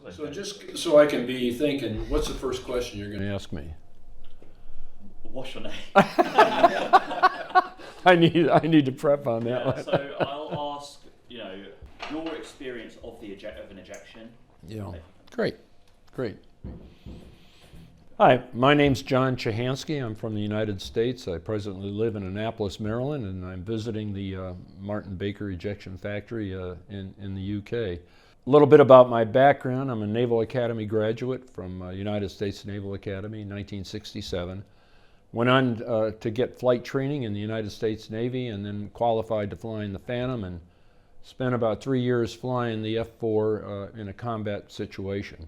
So just so I can be thinking, what's the first question you're going to ask me? What's your name? I need to prep on that one. So I'll ask, your experience of an ejection. Yeah. Great. Hi, my name's John Chehansky. I'm from the United States. I presently live in Annapolis, Maryland, and I'm visiting the Martin Baker Ejection Factory in the UK. A little bit about my background. I'm a Naval Academy graduate from United States Naval Academy in 1967. Went on to get flight training in the United States Navy and then qualified to fly in the Phantom and spent about 3 years flying the F-4 in a combat situation.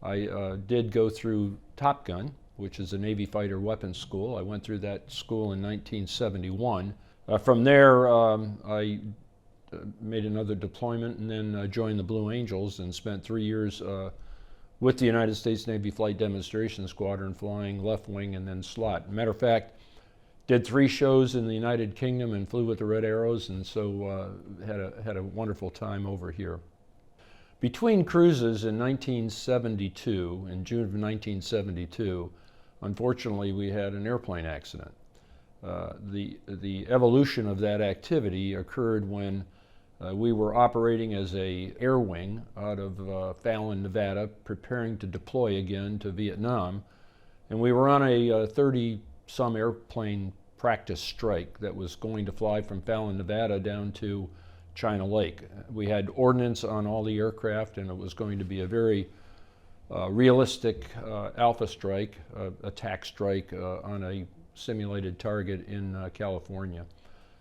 I did go through Top Gun, which is a Navy fighter weapons school. I went through that school in 1971. From there, I made another deployment and then joined the Blue Angels and spent 3 years with the United States Navy Flight Demonstration Squadron flying left wing and then slot. Matter of fact, did 3 shows in the United Kingdom and flew with the Red Arrows, and so had a wonderful time over here. Between cruises in 1972, in June of 1972, unfortunately we had an airplane accident. The evolution of that activity occurred when we were operating as a air wing out of Fallon, Nevada, preparing to deploy again to Vietnam, and we were on a 30-some airplane practice strike that was going to fly from Fallon, Nevada down to China Lake. We had ordnance on all the aircraft, and it was going to be a very realistic alpha strike, attack strike on a simulated target in California.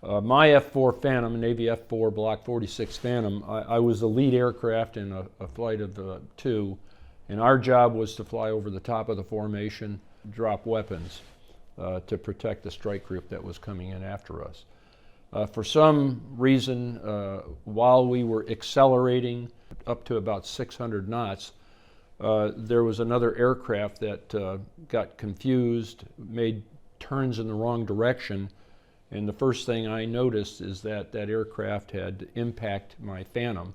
My F-4 Phantom, Navy F-4 Block 46 Phantom, I was the lead aircraft in a flight of 2, and our job was to fly over the top of the formation, drop weapons to protect the strike group that was coming in after us. For some reason, while we were accelerating up to about 600 knots, there was another aircraft that got confused, made turns in the wrong direction, and the first thing I noticed is that that aircraft had impacted my Phantom,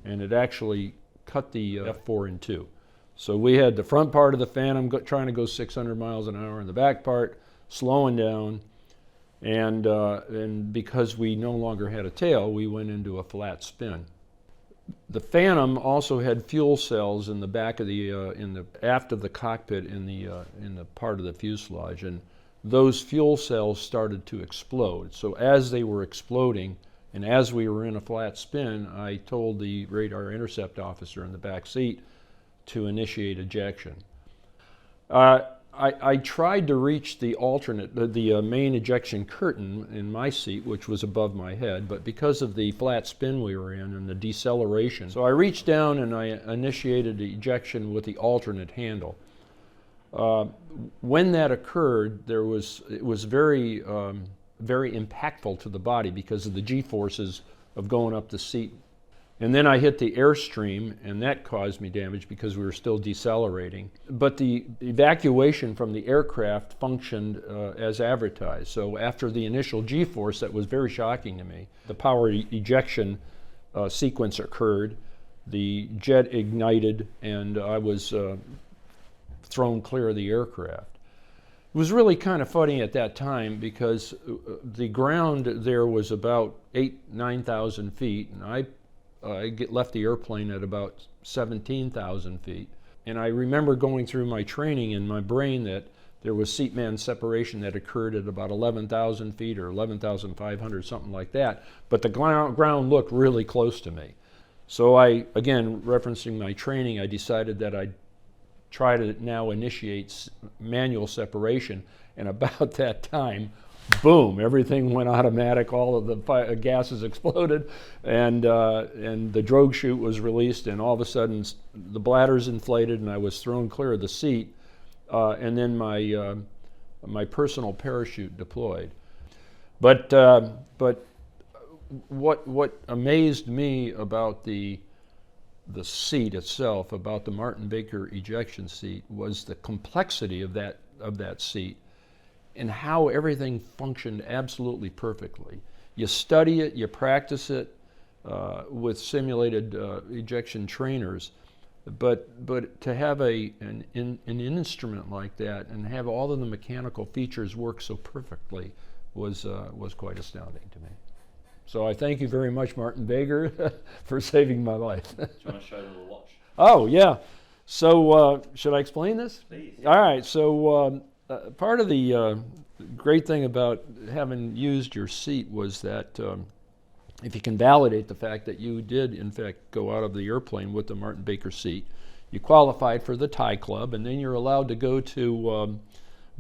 and it actually cut the F-4 in 2. So we had the front part of the Phantom trying to go 600 miles an hour, and the back part slowing down, and because we no longer had a tail, we went into a flat spin. The Phantom also had fuel cells in the back of the aft of the cockpit in the part of the fuselage, and those fuel cells started to explode. So as they were exploding, and as we were in a flat spin, I told the radar intercept officer in the back seat to initiate ejection. I tried to reach the main ejection curtain in my seat, which was above my head, but because of the flat spin we were in and the deceleration, so I reached down and I initiated ejection with the alternate handle. When that occurred, it was very impactful to the body because of the G-forces of going up the seat. And then I hit the airstream, and that caused me damage because we were still decelerating. But the evacuation from the aircraft functioned as advertised. So after the initial G-force, that was very shocking to me. The power ejection sequence occurred, the jet ignited, and I was thrown clear of the aircraft. It was really kind of funny at that time because the ground there was about 9,000 feet, and I left the airplane at about 17,000 feet. And I remember going through my training in my brain that there was seat-man separation that occurred at about 11,000 feet or 11,500, something like that. But the ground looked really close to me. So again, referencing my training, I decided that I'd try to now initiate manual separation, and about that time, boom, everything went automatic, all of the gases exploded, and the drogue chute was released, and all of a sudden the bladders inflated and I was thrown clear of the seat, and then my personal parachute deployed. But what amazed me about the seat itself, about the Martin Baker ejection seat, was the complexity of that seat and how everything functioned absolutely perfectly. You study it, you practice it with simulated ejection trainers, but to have an instrument like that and have all of the mechanical features work so perfectly was quite astounding to me. So I thank you very much, Martin Baker, for saving my life. Do you want to show them the watch? Oh, yeah. So should I explain this? Please. All right. So part of the great thing about having used your seat was that if you can validate the fact that you did, in fact, go out of the airplane with the Martin Baker seat, you qualified for the Tie Club, and then you're allowed to go to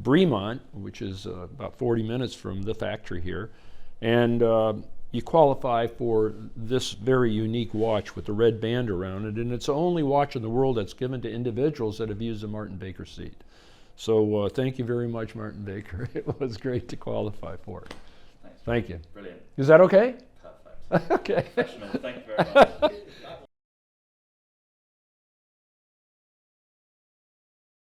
Bremont, which is about 40 minutes from the factory here, and you qualify for this very unique watch with the red band around it, and it's the only watch in the world that's given to individuals that have used a Martin Baker seat. So thank you very much, Martin Baker. It was great to qualify for it. Thanks. Thank you. Brilliant. Is that okay? Perfect. Okay. Professional. Thank you very much.